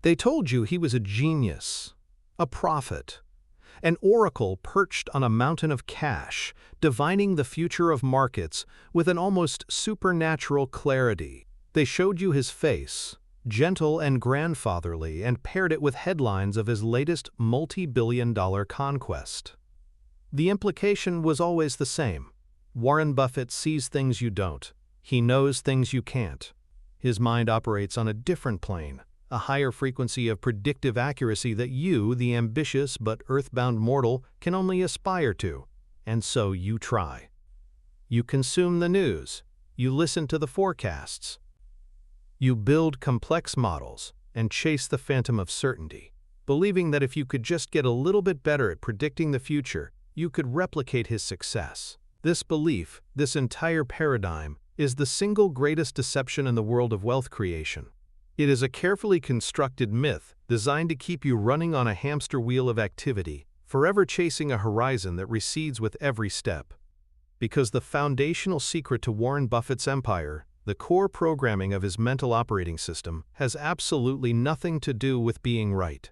They told you he was a genius, a prophet, an oracle perched on a mountain of cash, divining the future of markets with an almost supernatural clarity. They showed you his face, gentle and grandfatherly, and paired it with headlines of his latest multi-billion-dollar conquest. The implication was always the same. Warren Buffett sees things you don't. He knows things you can't. His mind operates on a different plane, a higher frequency of predictive accuracy that you, the ambitious but earthbound mortal, can only aspire to. And so you try. You consume the news. You listen to the forecasts. You build complex models and chase the phantom of certainty, believing that if you could just get a little bit better at predicting the future, you could replicate his success. This belief, this entire paradigm, is the single greatest deception in the world of wealth creation. It is a carefully constructed myth designed to keep you running on a hamster wheel of activity, forever chasing a horizon that recedes with every step. Because the foundational secret to Warren Buffett's empire, the core programming of his mental operating system, has absolutely nothing to do with being right.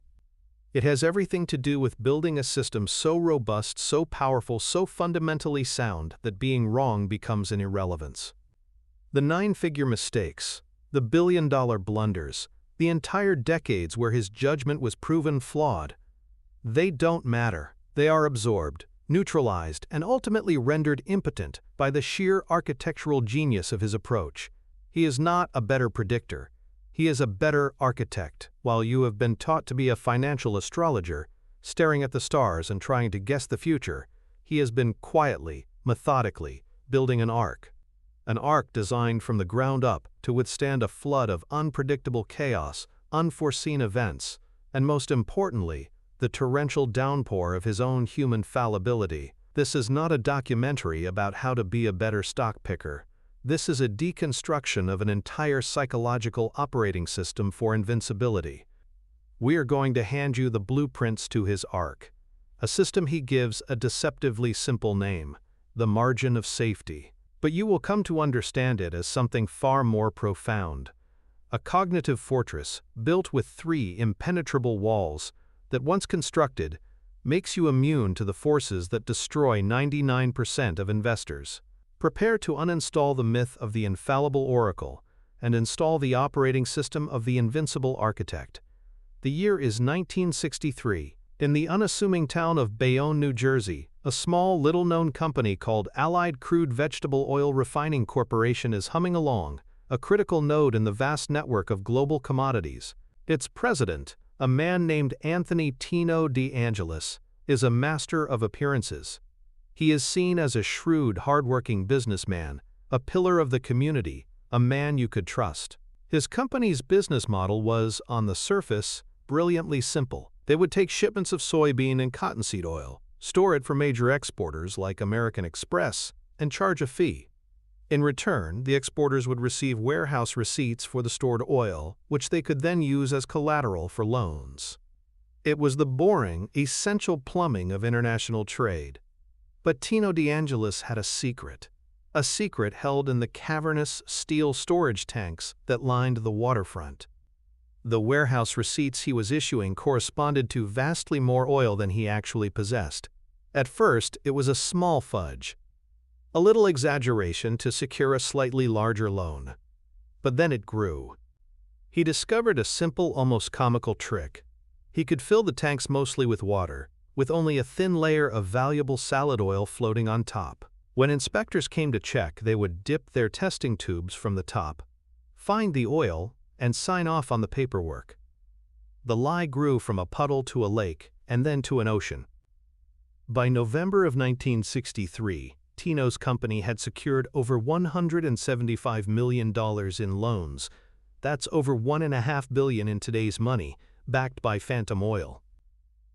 It has everything to do with building a system so robust, so powerful, so fundamentally sound that being wrong becomes an irrelevance. The nine-figure mistakes, the billion-dollar blunders, the entire decades where his judgment was proven flawed, they don't matter. They are absorbed, neutralized, and ultimately rendered impotent by the sheer architectural genius of his approach. He is not a better predictor. He is a better architect. While you have been taught to be a financial astrologer, staring at the stars and trying to guess the future, he has been quietly, methodically, building an ark designed from the ground up to withstand a flood of unpredictable chaos, unforeseen events, and most importantly, the torrential downpour of his own human fallibility. This is not a documentary about how to be a better stock picker. This is a deconstruction of an entire psychological operating system for invincibility. We are going to hand you the blueprints to his ark, a system he gives a deceptively simple name, the margin of safety. But you will come to understand it as something far more profound. A cognitive fortress built with 3 impenetrable walls that, once constructed, makes you immune to the forces that destroy 99% of investors. Prepare to uninstall the myth of the infallible oracle and install the operating system of the invincible architect. The year is 1963. In the unassuming town of Bayonne, New Jersey, a small, little-known company called Allied Crude Vegetable Oil Refining Corporation is humming along, a critical node in the vast network of global commodities. Its president, a man named Anthony Tino DeAngelis, is a master of appearances. He is seen as a shrewd, hard-working businessman, a pillar of the community, a man you could trust. His company's business model was, on the surface, brilliantly simple. They would take shipments of soybean and cottonseed oil, store it for major exporters like American Express, and charge a fee. In return, the exporters would receive warehouse receipts for the stored oil, which they could then use as collateral for loans. It was the boring, essential plumbing of international trade. But Tino DeAngelis had a secret held in the cavernous steel storage tanks that lined the waterfront. The warehouse receipts he was issuing corresponded to vastly more oil than he actually possessed. At first, it was a small fudge, a little exaggeration to secure a slightly larger loan. But then it grew. He discovered a simple, almost comical trick. He could fill the tanks mostly with water, with only a thin layer of valuable salad oil floating on top. When inspectors came to check, they would dip their testing tubes from the top, find the oil, and sign off on the paperwork. The lie grew from a puddle to a lake, and then to an ocean. By November of 1963, Tino's company had secured over $175 million in loans. That's over $1.5 billion in today's money, backed by phantom oil.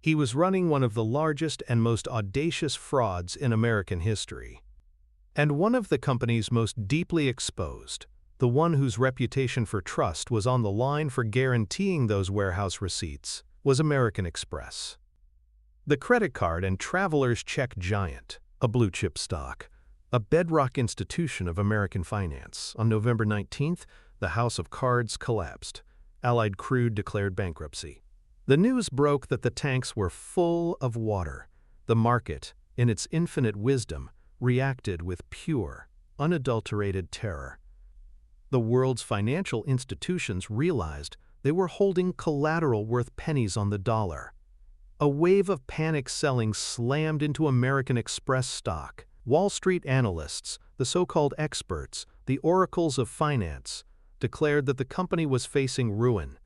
He was running one of the largest and most audacious frauds in American history. And one of the companies most deeply exposed, the one whose reputation for trust was on the line for guaranteeing those warehouse receipts, was American Express. The credit card and traveler's check giant, a blue-chip stock, a bedrock institution of American finance. On November 19th, the house of cards collapsed. Allied Crude declared bankruptcy. The news broke that the tanks were full of water. The market, in its infinite wisdom, reacted with pure, unadulterated terror. The world's financial institutions realized they were holding collateral worth pennies on the dollar. A wave of panic selling slammed into American Express stock. Wall Street analysts, the so-called experts, the oracles of finance, declared that the company was facing ruin.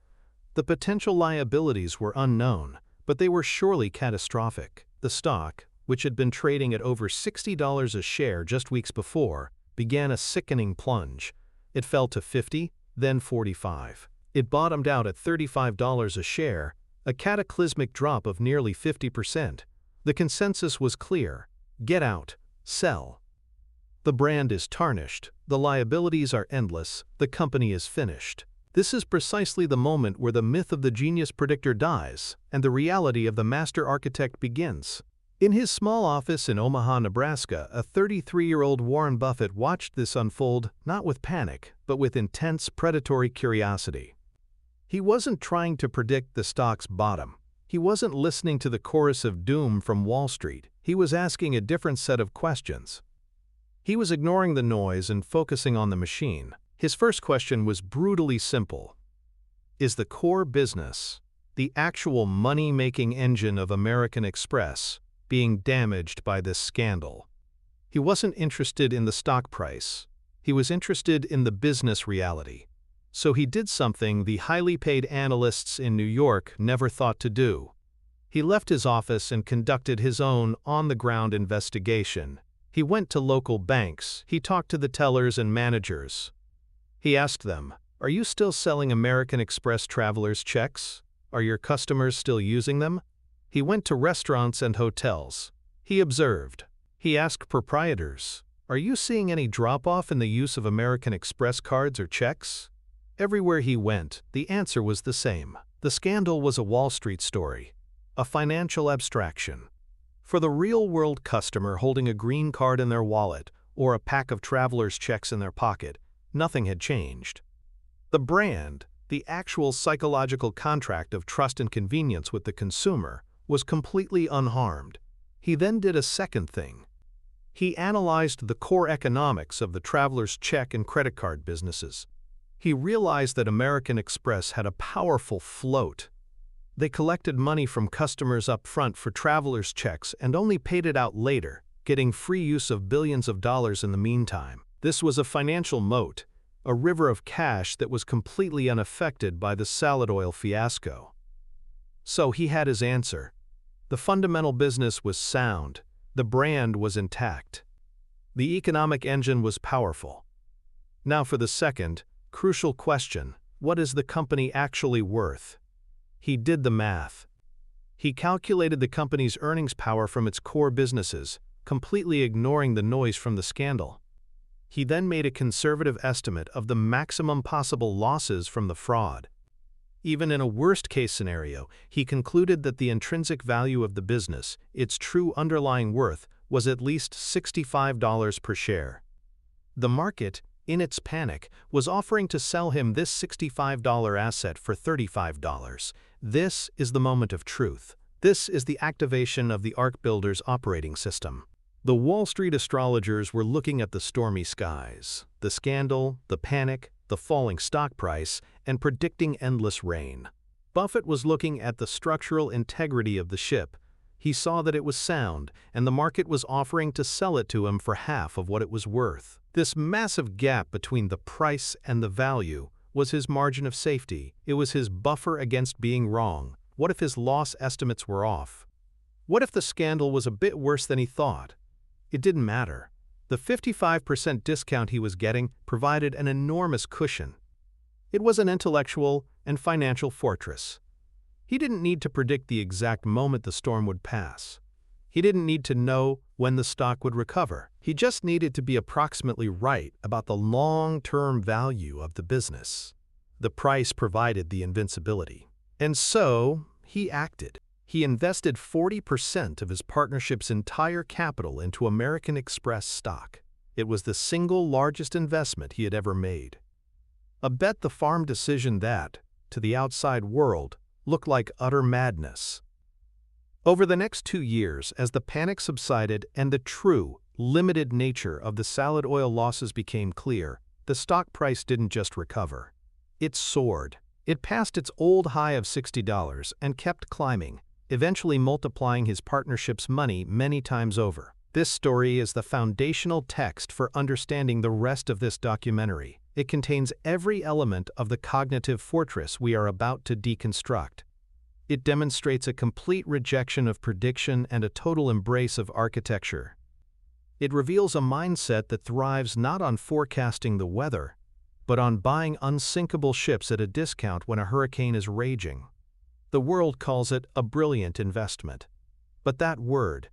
The potential liabilities were unknown, but they were surely catastrophic. The stock, which had been trading at over $60 a share just weeks before, began a sickening plunge. It fell to $50, then $45. It bottomed out at $35 a share, a cataclysmic drop of nearly 50%. The consensus was clear: get out, sell. The brand is tarnished, the liabilities are endless, the company is finished. This is precisely the moment where the myth of the genius predictor dies and the reality of the master architect begins. In his small office in Omaha, Nebraska, a 33-year-old Warren Buffett watched this unfold not with panic, but with intense predatory curiosity. He wasn't trying to predict the stock's bottom. He wasn't listening to the chorus of doom from Wall Street. He was asking a different set of questions. He was ignoring the noise and focusing on the machine. His first question was brutally simple. Is the core business, the actual money-making engine of American Express, being damaged by this scandal? He wasn't interested in the stock price. He was interested in the business reality. So he did something the highly paid analysts in New York never thought to do. He left his office and conducted his own on-the-ground investigation. He went to local banks. He talked to the tellers and managers. He asked them, "Are you still selling American Express travelers' checks? Are your customers still using them?" He went to restaurants and hotels. He observed. He asked proprietors, "Are you seeing any drop-off in the use of American Express cards or checks?" Everywhere he went, the answer was the same. The scandal was a Wall Street story, a financial abstraction. For the real-world customer holding a green card in their wallet or a pack of traveler's checks in their pocket, nothing had changed. The brand, the actual psychological contract of trust and convenience with the consumer, was completely unharmed. He then did a second thing. He analyzed the core economics of the traveler's check and credit card businesses. He realized that American Express had a powerful float. They collected money from customers up front for traveler's checks and only paid it out later, getting free use of billions of dollars in the meantime. This was a financial moat, a river of cash that was completely unaffected by the salad oil fiasco. So he had his answer. The fundamental business was sound. The brand was intact. The economic engine was powerful. Now for the second, crucial question: what is the company actually worth? He did the math. He calculated the company's earnings power from its core businesses, completely ignoring the noise from the scandal. He then made a conservative estimate of the maximum possible losses from the fraud. Even in a worst-case scenario, he concluded that the intrinsic value of the business, its true underlying worth, was at least $65 per share. The market, in its panic, was offering to sell him this $65 asset for $35. This is the moment of truth. This is the activation of the Ark Builder's operating system. The Wall Street astrologers were looking at the stormy skies, the scandal, the panic, the falling stock price, and predicting endless rain. Buffett was looking at the structural integrity of the ship. He saw that it was sound, and the market was offering to sell it to him for half of what it was worth. This massive gap between the price and the value was his margin of safety. It was his buffer against being wrong. What if his loss estimates were off? What if the scandal was a bit worse than he thought? It didn't matter. The 55% discount he was getting provided an enormous cushion. It was an intellectual and financial fortress. He didn't need to predict the exact moment the storm would pass. He didn't need to know when the stock would recover. He just needed to be approximately right about the long-term value of the business. The price provided the invincibility. And so, he acted. He invested 40% of his partnership's entire capital into American Express stock. It was the single largest investment he had ever made. A bet-the-farm decision that, to the outside world, looked like utter madness. Over the next 2 years, as the panic subsided and the true, limited nature of the salad oil losses became clear, the stock price didn't just recover. It soared. It passed its old high of $60 and kept climbing, eventually multiplying his partnership's money many times over. This story is the foundational text for understanding the rest of this documentary. It contains every element of the cognitive fortress we are about to deconstruct. It demonstrates a complete rejection of prediction and a total embrace of architecture. It reveals a mindset that thrives not on forecasting the weather, but on buying unsinkable ships at a discount when a hurricane is raging. The world calls it a brilliant investment. But that word,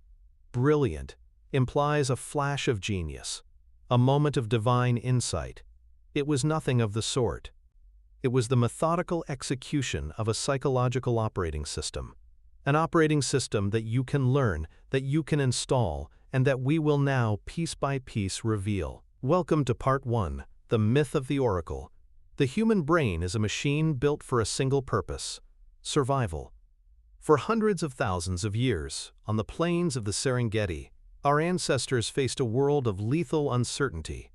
brilliant, implies a flash of genius, a moment of divine insight. It was nothing of the sort. It was the methodical execution of a psychological operating system. An operating system that you can learn, that you can install, and that we will now, piece by piece, reveal. Welcome to Part 1, The Myth of the Oracle. The human brain is a machine built for a single purpose: survival. For hundreds of thousands of years, on the plains of the Serengeti, our ancestors faced a world of lethal uncertainty.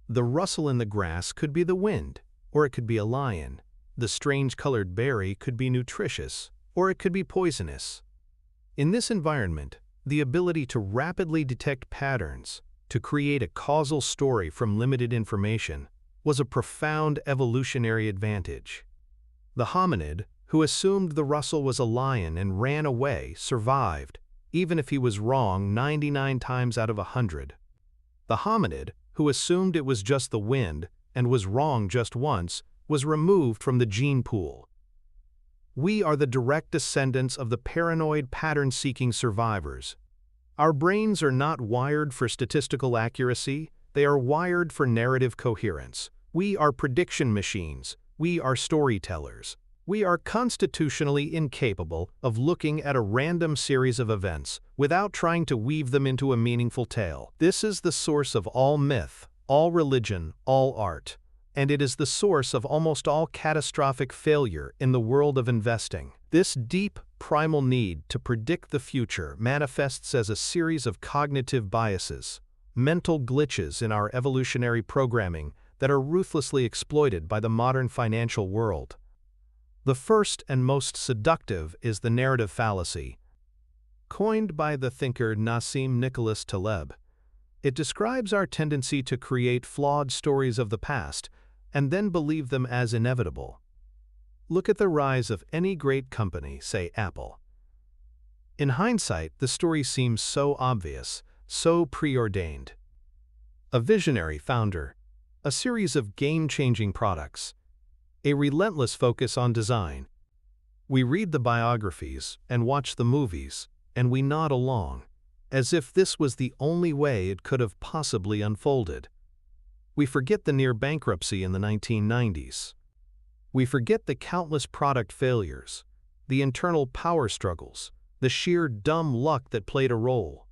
The rustle in the grass could be the wind, or it could be a lion. The strange-colored berry could be nutritious, or it could be poisonous. In this environment, the ability to rapidly detect patterns, to create a causal story from limited information, was a profound evolutionary advantage. The hominid, who assumed the rustle was a lion and ran away, survived, even if he was wrong 99 times out of 100. The hominid, who assumed it was just the wind and was wrong just once, was removed from the gene pool. We are the direct descendants of the paranoid pattern-seeking survivors. Our brains are not wired for statistical accuracy, they are wired for narrative coherence. We are prediction machines. We are storytellers. We are constitutionally incapable of looking at a random series of events without trying to weave them into a meaningful tale. This is the source of all myth, all religion, all art, and it is the source of almost all catastrophic failure in the world of investing. This deep, primal need to predict the future manifests as a series of cognitive biases, mental glitches in our evolutionary programming that are ruthlessly exploited by the modern financial world. The first and most seductive is the narrative fallacy. Coined by the thinker Nassim Nicholas Taleb, it describes our tendency to create flawed stories of the past and then believe them as inevitable. Look at the rise of any great company, say Apple. In hindsight, the story seems so obvious, so preordained. A visionary founder, a series of game-changing products, a relentless focus on design. We read the biographies and watch the movies, and we nod along, as if this was the only way it could have possibly unfolded. We forget the near bankruptcy in the 1990s. We forget the countless product failures, the internal power struggles, the sheer dumb luck that played a role.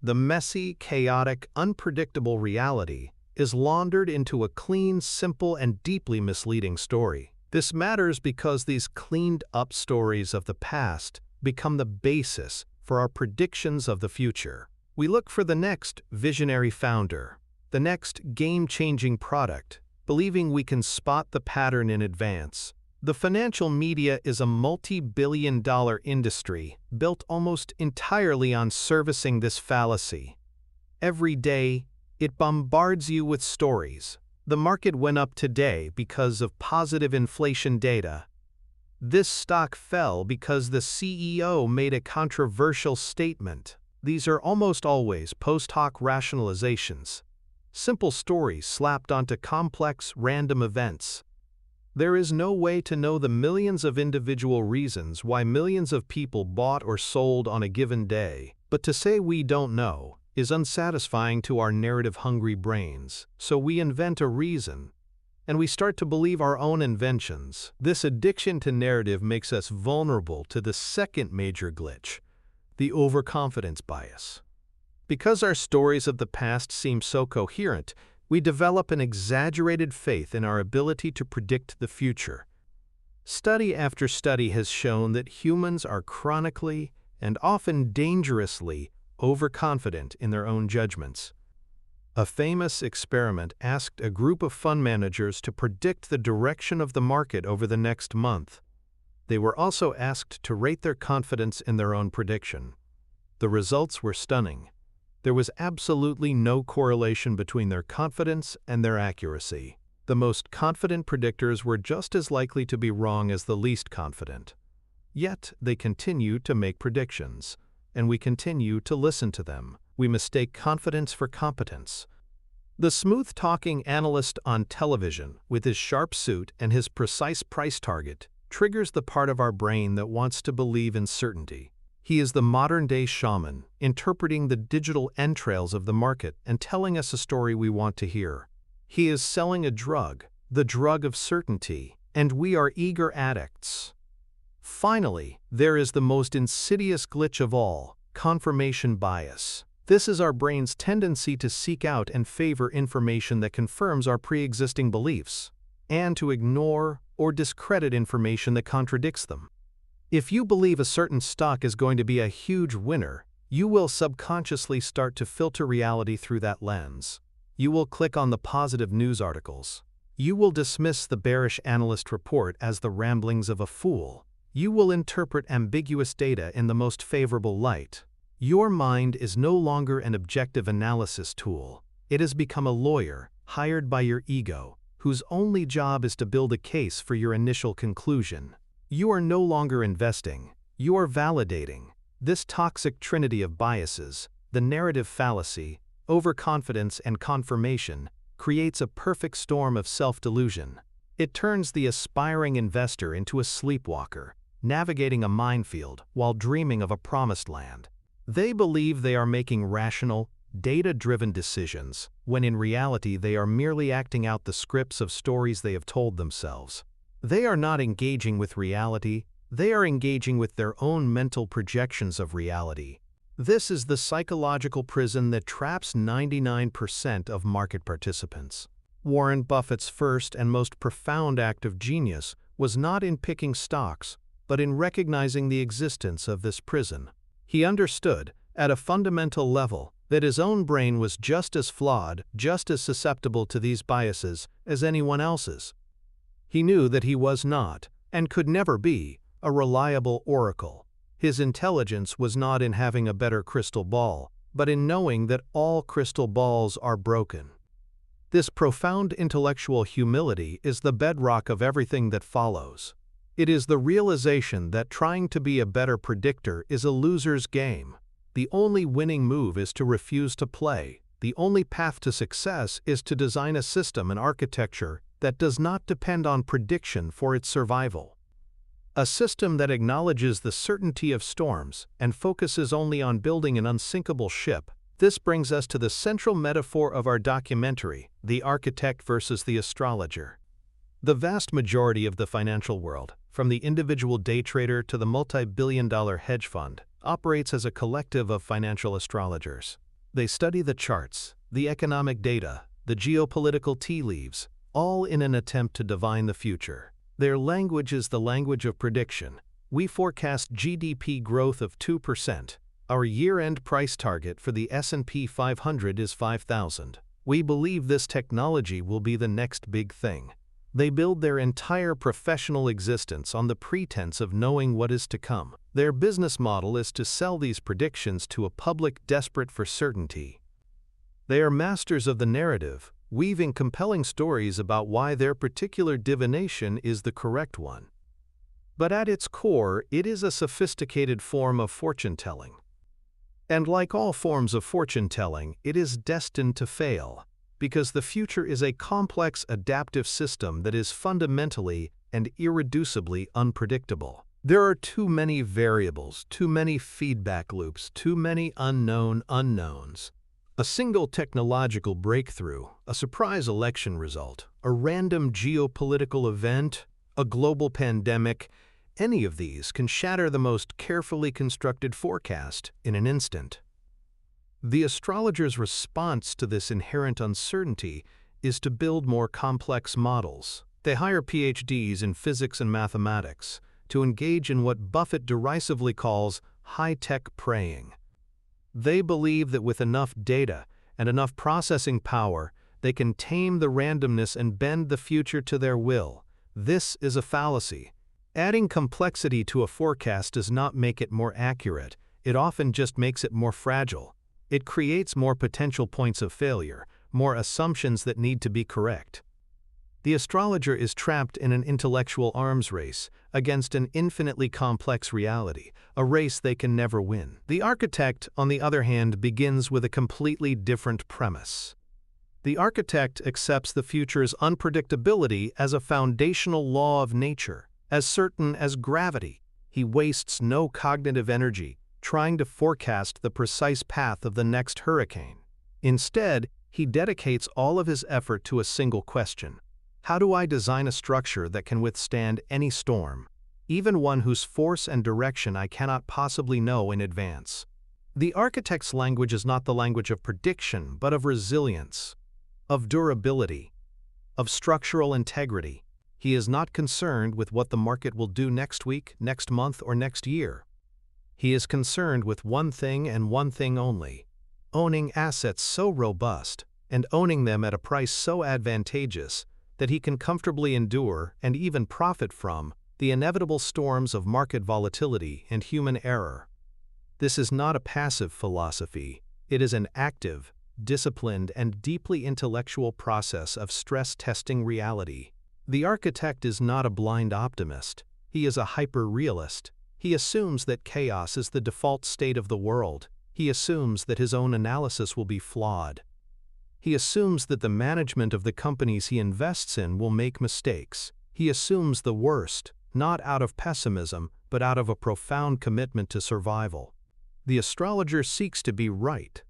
The messy, chaotic, unpredictable reality is laundered into a clean, simple, and deeply misleading story. This matters because these cleaned-up stories of the past become the basis for our predictions of the future. We look for the next visionary founder, the next game-changing product, believing we can spot the pattern in advance. The financial media is a multi-billion-dollar industry built almost entirely on servicing this fallacy. Every day, it bombards you with stories. The market went up today because of positive inflation data. This stock fell because the CEO made a controversial statement. These are almost always post hoc rationalizations, simple stories slapped onto complex, random events. There is no way to know the millions of individual reasons why millions of people bought or sold on a given day, but to say we don't know is unsatisfying to our narrative-hungry brains, so we invent a reason, and we start to believe our own inventions. This addiction to narrative makes us vulnerable to the second major glitch, the overconfidence bias. Because our stories of the past seem so coherent, we develop an exaggerated faith in our ability to predict the future. Study after study has shown that humans are chronically and often dangerously overconfident in their own judgments. A famous experiment asked a group of fund managers to predict the direction of the market over the next month. They were also asked to rate their confidence in their own prediction. The results were stunning. There was absolutely no correlation between their confidence and their accuracy. The most confident predictors were just as likely to be wrong as the least confident. Yet they continue to make predictions, and we continue to listen to them. We mistake confidence for competence. The smooth-talking analyst on television, with his sharp suit and his precise price target, triggers the part of our brain that wants to believe in certainty. He is the modern-day shaman, interpreting the digital entrails of the market and telling us a story we want to hear. He is selling a drug, the drug of certainty, and we are eager addicts. Finally, there is the most insidious glitch of all, confirmation bias. This is our brain's tendency to seek out and favor information that confirms our pre-existing beliefs, and to ignore or discredit information that contradicts them. If you believe a certain stock is going to be a huge winner, you will subconsciously start to filter reality through that lens. You will click on the positive news articles. You will dismiss the bearish analyst report as the ramblings of a fool. You will interpret ambiguous data in the most favorable light. Your mind is no longer an objective analysis tool. It has become a lawyer, hired by your ego, whose only job is to build a case for your initial conclusion. You are no longer investing, you are validating. This toxic trinity of biases, the narrative fallacy, overconfidence, and confirmation, creates a perfect storm of self-delusion. It turns the aspiring investor into a sleepwalker, navigating a minefield while dreaming of a promised land. They believe they are making rational, data-driven decisions, when in reality they are merely acting out the scripts of stories they have told themselves. They are not engaging with reality, they are engaging with their own mental projections of reality. This is the psychological prison that traps 99% of market participants. Warren Buffett's first and most profound act of genius was not in picking stocks, but in recognizing the existence of this prison. He understood, at a fundamental level, that his own brain was just as flawed, just as susceptible to these biases as anyone else's. He knew that he was not, and could never be, a reliable oracle. His intelligence was not in having a better crystal ball, but in knowing that all crystal balls are broken. This profound intellectual humility is the bedrock of everything that follows. It is the realization that trying to be a better predictor is a loser's game. The only winning move is to refuse to play. The only path to success is to design a system and architecture that does not depend on prediction for its survival. A system that acknowledges the certainty of storms and focuses only on building an unsinkable ship. This brings us to the central metaphor of our documentary, The Architect versus the Astrologer. The vast majority of the financial world, from the individual day trader to the multi-billion-dollar hedge fund, operates as a collective of financial astrologers. They study the charts, the economic data, the geopolitical tea leaves, all in an attempt to divine the future. Their language is the language of prediction. We forecast GDP growth of 2%. Our year-end price target for the S&P 500 is 5,000. We believe this technology will be the next big thing. They build their entire professional existence on the pretense of knowing what is to come. Their business model is to sell these predictions to a public desperate for certainty. They are masters of the narrative, weaving compelling stories about why their particular divination is the correct one. But at its core, it is a sophisticated form of fortune-telling. And like all forms of fortune-telling, it is destined to fail, because the future is a complex adaptive system that is fundamentally and irreducibly unpredictable. There are too many variables, too many feedback loops, too many unknown unknowns. A single technological breakthrough, a surprise election result, a random geopolitical event, a global pandemic, any of these can shatter the most carefully constructed forecast in an instant. The astrologer's response to this inherent uncertainty is to build more complex models. They hire PhDs in physics and mathematics to engage in what Buffett derisively calls high-tech praying. They believe that with enough data and enough processing power, they can tame the randomness and bend the future to their will. This is a fallacy. Adding complexity to a forecast does not make it more accurate. It often just makes it more fragile. It creates more potential points of failure, more assumptions that need to be correct. The astrologer is trapped in an intellectual arms race against an infinitely complex reality, a race they can never win. The architect, on the other hand, begins with a completely different premise. The architect accepts the future's unpredictability as a foundational law of nature, as certain as gravity. He wastes no cognitive energy trying to forecast the precise path of the next hurricane. Instead, he dedicates all of his effort to a single question. How do I design a structure that can withstand any storm, even one whose force and direction I cannot possibly know in advance? The architect's language is not the language of prediction, but of resilience, of durability, of structural integrity. He is not concerned with what the market will do next week, next month, or next year. He is concerned with one thing and one thing only: owning assets so robust and owning them at a price so advantageous that he can comfortably endure and even profit from the inevitable storms of market volatility and human error. This is not a passive philosophy. It is an active, disciplined, and deeply intellectual process of stress-testing reality. The architect is not a blind optimist. He is a hyper-realist. He assumes that chaos is the default state of the world. He assumes that his own analysis will be flawed. He assumes that the management of the companies he invests in will make mistakes. He assumes the worst, not out of pessimism, but out of a profound commitment to survival. The astrologer seeks to be right,